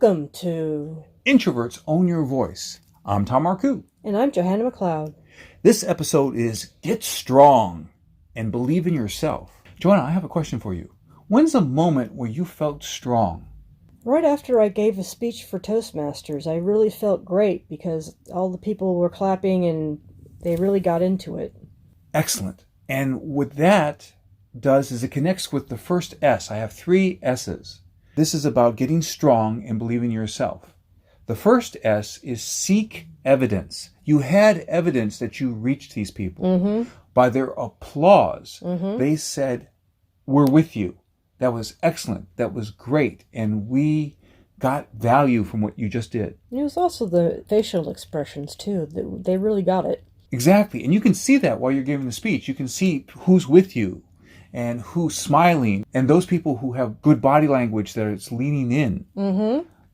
Welcome to Introverts Own Your Voice. I'm Tom Marcoux. And I'm Johanna McLeod. This episode is Get Strong and Believe in Yourself. Johanna, I have a question for you. When's a moment where you felt strong? Right after I gave a speech for Toastmasters, I really felt great because all the people were clapping and they really got into it. Excellent. And what that does is it connects with the first S. I have 3 S's. This is about getting strong and believing in yourself. The first S is seek evidence. You had evidence that you reached these people. By their applause, they said, "We're with you. That was excellent. That was great. And we got value from what you just did." It was also the facial expressions, too. They really got it. Exactly. And you can see that while you're giving the speech. You can see who's with you and who's smiling, and those people who have good body language that it's leaning in.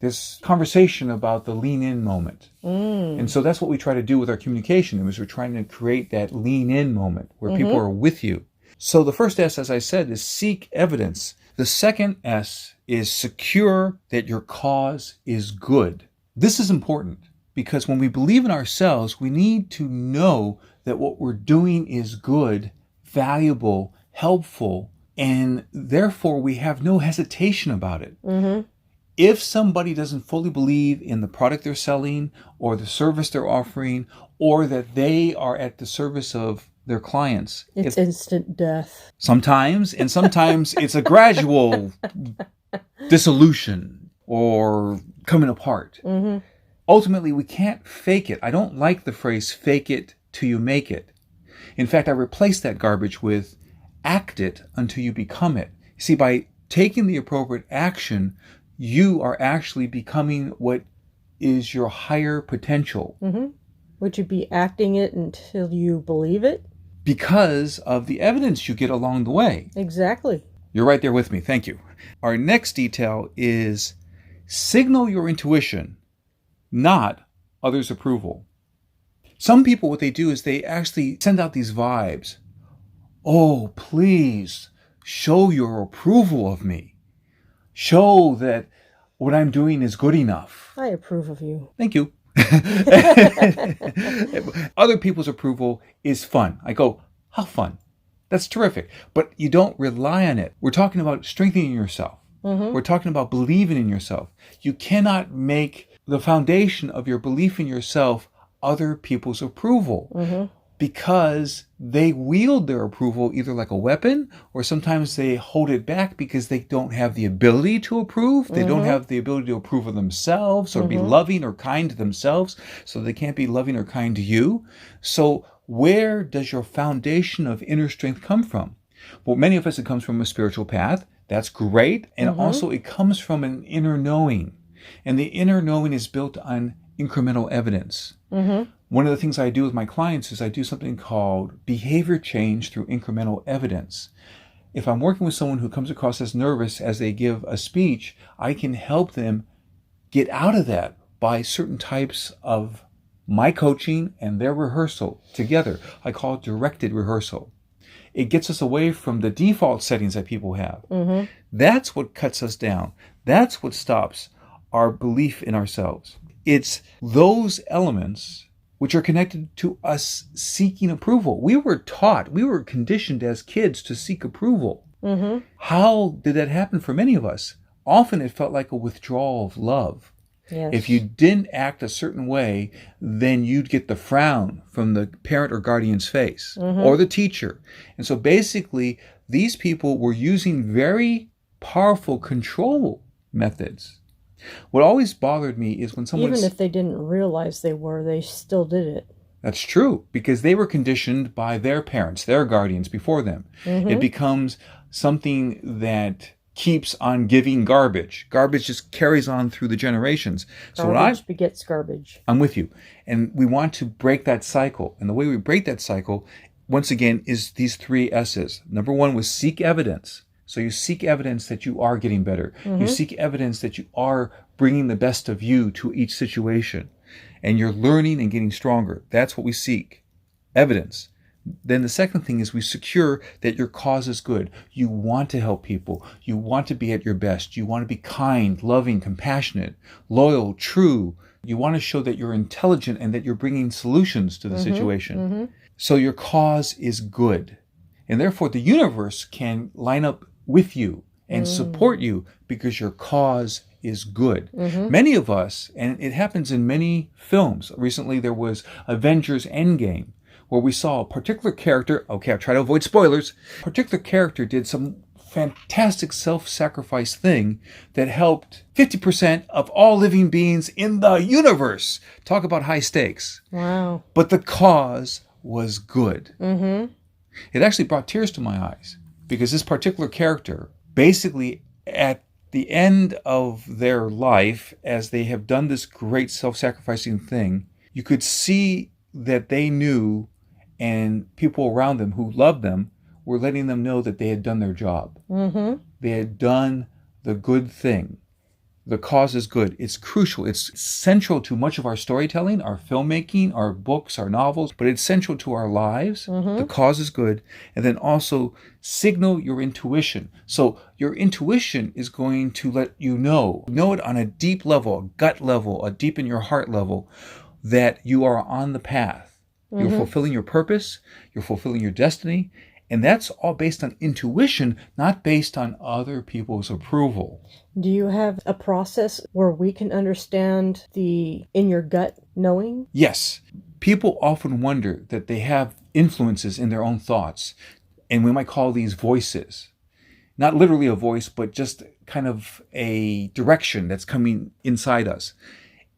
This conversation about the lean in moment. And so that's what we try to do with our communication, is we're trying to create that lean in moment where people are with you. So the first S, as I said, is seek evidence. The second S is secure that your cause is good. This is important because when we believe in ourselves, we need to know that what we're doing is good, valuable, helpful, and therefore we have no hesitation about it. If somebody doesn't fully believe in the product they're selling or the service they're offering, or that they are at the service of their clients, It's instant death. Sometimes it's a gradual dissolution or coming apart. Ultimately, we can't fake it. I don't like the phrase fake it till you make it. In fact, I replaced that garbage with act it until you become it. See, by taking the appropriate action, you are actually becoming what is your higher potential. Would you be acting it until you believe it? Because of the evidence you get along the way. Exactly. You're right there with me. Thank you. Our next detail is signal your intuition, not others' approval. Some people, what they do is they actually send out these vibes. "Oh, please show your approval of me. Show that what I'm doing is good enough." I approve of you. Thank you. Other people's approval is fun. I go, how fun? That's terrific. But you don't rely on it. We're talking about strengthening yourself. We're talking about believing in yourself. You cannot make the foundation of your belief in yourself other people's approval. Because they wield their approval either like a weapon, or sometimes they hold it back because they don't have the ability to approve. They don't have the ability to approve of themselves or be loving or kind to themselves, so they can't be loving or kind to you. So where does your foundation of inner strength come from? Well, many of us, it comes from a spiritual path. That's great. And also it comes from an inner knowing. And the inner knowing is built on incremental evidence. One of the things I do with my clients is I do something called behavior change through incremental evidence. If I'm working with someone who comes across as nervous as they give a speech, I can help them get out of that by certain types of my coaching and their rehearsal together. I call it directed rehearsal. It gets us away from the default settings that people have. That's what cuts us down. That's what stops our belief in ourselves. It's those elements which are connected to us seeking approval. We were conditioned as kids to seek approval. How did that happen for many of us? Often it felt like a withdrawal of love. Yes. If you didn't act a certain way, then you'd get the frown from the parent or guardian's face or the teacher. And so basically, these people were using very powerful control methods. What always bothered me is when someone... Even if they didn't realize they still did it. That's true, because they were conditioned by their parents, their guardians before them. It becomes something that keeps on giving garbage. Garbage just carries on through the generations. Garbage begets garbage. I'm with you. And we want to break that cycle. And the way we break that cycle, once again, is these 3 S's. Number 1 was seek evidence. So you seek evidence that you are getting better. You seek evidence that you are bringing the best of you to each situation. And you're learning and getting stronger. That's what we seek. Evidence. Then the second thing is we secure that your cause is good. You want to help people. You want to be at your best. You want to be kind, loving, compassionate, loyal, true. You want to show that you're intelligent and that you're bringing solutions to the situation. So your cause is good. And therefore the universe can line up with you and support you because your cause is good. Many of us, and it happens in many films. Recently there was Avengers Endgame, where we saw a particular character, okay, I'll try to avoid spoilers, a particular character did some fantastic self-sacrifice thing that helped 50% of all living beings in the universe. Talk about high stakes. Wow. But the cause was good. It actually brought tears to my eyes because this particular character, basically at the end of their life, as they have done this great self-sacrificing thing, you could see that they knew, and people around them who loved them were letting them know that they had done their job. They had done the good thing. The cause is good. It's crucial. It's central to much of our storytelling, our filmmaking, our books, our novels, but it's central to our lives. The cause is good. And then also signal your intuition. So your intuition is going to let you know it on a deep level, a gut level, a deep in your heart level, that you are on the path. You're fulfilling your purpose. You're fulfilling your destiny. And that's all based on intuition, not based on other people's approval. Do you have a process where we can understand the in your gut knowing? Yes. People often wonder that they have influences in their own thoughts. And we might call these voices. Not literally a voice, but just kind of a direction that's coming inside us.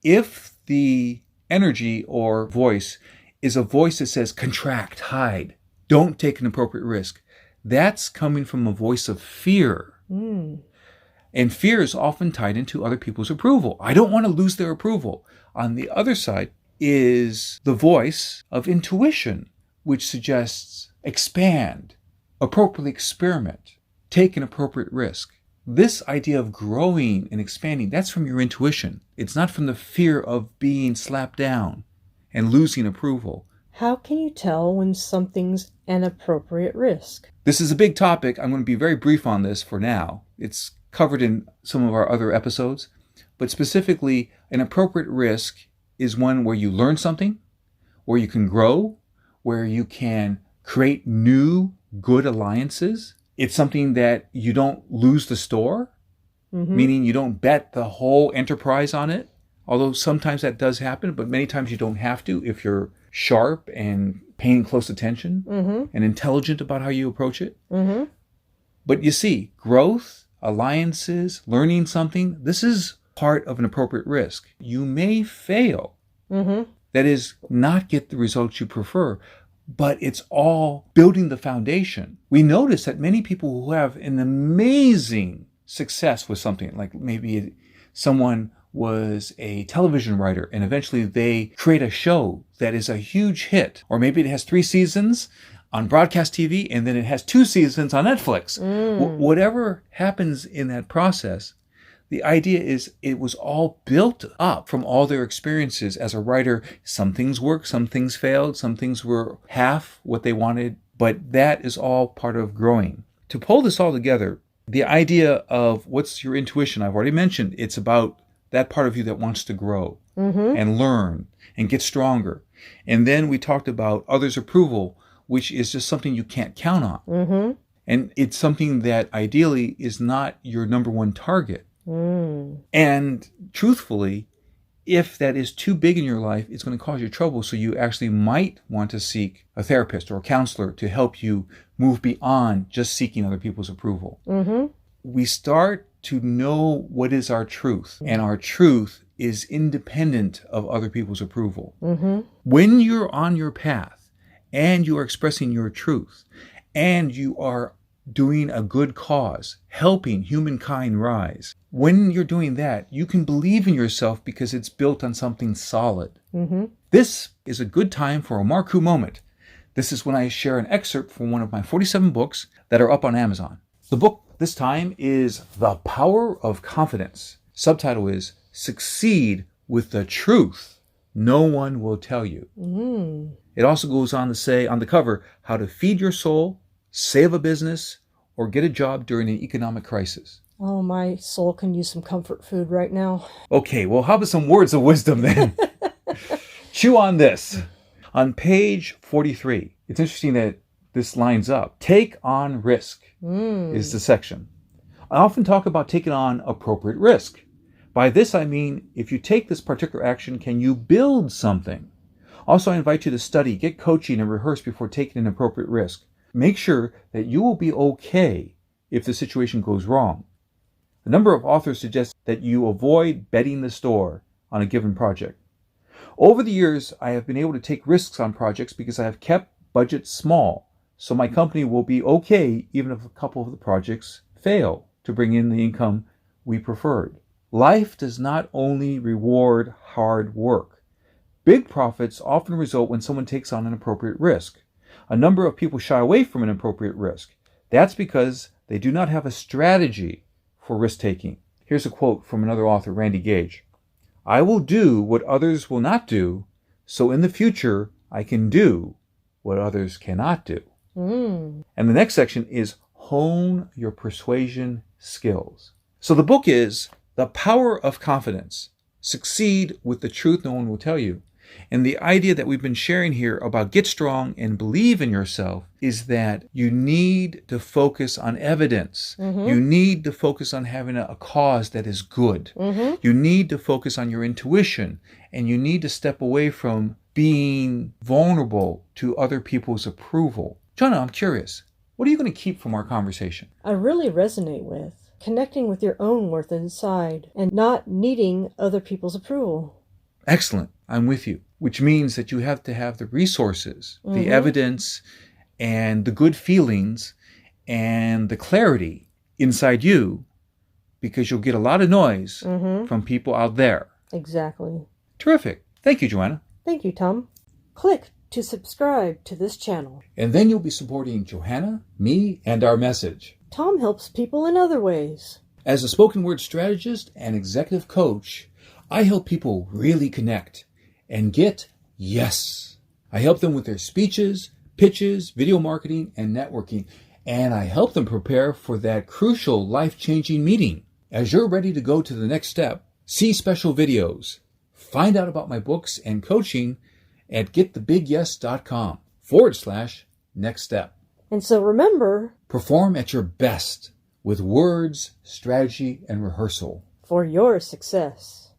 If the energy or voice is a voice that says contract, hide, don't take an appropriate risk, that's coming from a voice of fear. And fear is often tied into other people's approval. I don't want to lose their approval. On the other side is the voice of intuition, which suggests expand, appropriately experiment, take an appropriate risk. This idea of growing and expanding, that's from your intuition. It's not from the fear of being slapped down and losing approval. How can you tell when something's an appropriate risk? This is a big topic. I'm going to be very brief on this for now. It's covered in some of our other episodes. But specifically, an appropriate risk is one where you learn something, where you can grow, where you can create new good alliances. It's something that you don't lose the store, meaning you don't bet the whole enterprise on it. Although sometimes that does happen, but many times you don't have to if you're sharp and paying close attention and intelligent about how you approach it. But you see, growth, alliances, learning something, this is part of an appropriate risk. You may fail. That is, not get the results you prefer, but it's all building the foundation. We notice that many people who have an amazing success with something, like maybe someone was a television writer and eventually they create a show that is a huge hit, or maybe it has 3 seasons on broadcast TV and then it has 2 seasons on Netflix. Whatever happens in that process, the idea is it was all built up from all their experiences as a writer. Some things worked, some things failed, some things were half what they wanted, but that is all part of growing. To pull this all together, the idea of what's your intuition, I've already mentioned, it's about that part of you that wants to grow and learn and get stronger. And then we talked about others' approval, which is just something you can't count on. And it's something that ideally is not your number one target. And truthfully, if that is too big in your life, it's going to cause you trouble. So you actually might want to seek a therapist or a counselor to help you move beyond just seeking other people's approval. We start to know what is our truth, and our truth is independent of other people's approval. When you're on your path and you are expressing your truth and you are doing a good cause, helping humankind rise, when you're doing that, you can believe in yourself because it's built on something solid. This is a good time for a Marcoux moment. This is when I share an excerpt from one of my 47 books that are up on Amazon. The book this time is The Power of Confidence. Subtitle is Succeed with the Truth no one will tell you. It also goes on to say on the cover how to feed your soul, save a business, or get a job during an economic crisis. Oh, my soul can use some comfort food right now. Okay, well, how about some words of wisdom then? Chew on this. On page 43, it's interesting that this lines up. Take on risk is the section. I often talk about taking on appropriate risk. By this I mean, if you take this particular action, can you build something? Also, I invite you to study, get coaching, and rehearse before taking an appropriate risk. Make sure that you will be okay if the situation goes wrong. A number of authors suggest that you avoid betting the store on a given project. Over the years, I have been able to take risks on projects because I have kept budgets small, so my company will be okay even if a couple of the projects fail to bring in the income we preferred. Life does not only reward hard work. Big profits often result when someone takes on an appropriate risk. A number of people shy away from an appropriate risk. That's because they do not have a strategy for risk-taking. Here's a quote from another author, Randy Gage. I will do what others will not do, so in the future I can do what others cannot do. And the next section is hone your persuasion skills. So the book is The Power of Confidence. Succeed with the truth no one will tell you. And the idea that we've been sharing here about get strong and believe in yourself is that you need to focus on evidence. You need to focus on having a cause that is good. You need to focus on your intuition, and you need to step away from being vulnerable to other people's approval. Johanna, I'm curious. What are you going to keep from our conversation? I really resonate with connecting with your own worth inside and not needing other people's approval. Excellent. I'm with you. Which means that you have to have the resources, the evidence, and the good feelings, and the clarity inside you, because you'll get a lot of noise from people out there. Exactly. Terrific. Thank you, Johanna. Thank you, Tom. Click to subscribe to this channel. And then you'll be supporting Johanna, me, and our message. Tom helps people in other ways. As a spoken word strategist and executive coach, I help people really connect and get yes. I help them with their speeches, pitches, video marketing, and networking. And I help them prepare for that crucial life-changing meeting. As you're ready to go to the next step, see special videos, find out about my books and coaching at getthebigyes.com/next step. And so remember, perform at your best with words, strategy, and rehearsal for your success.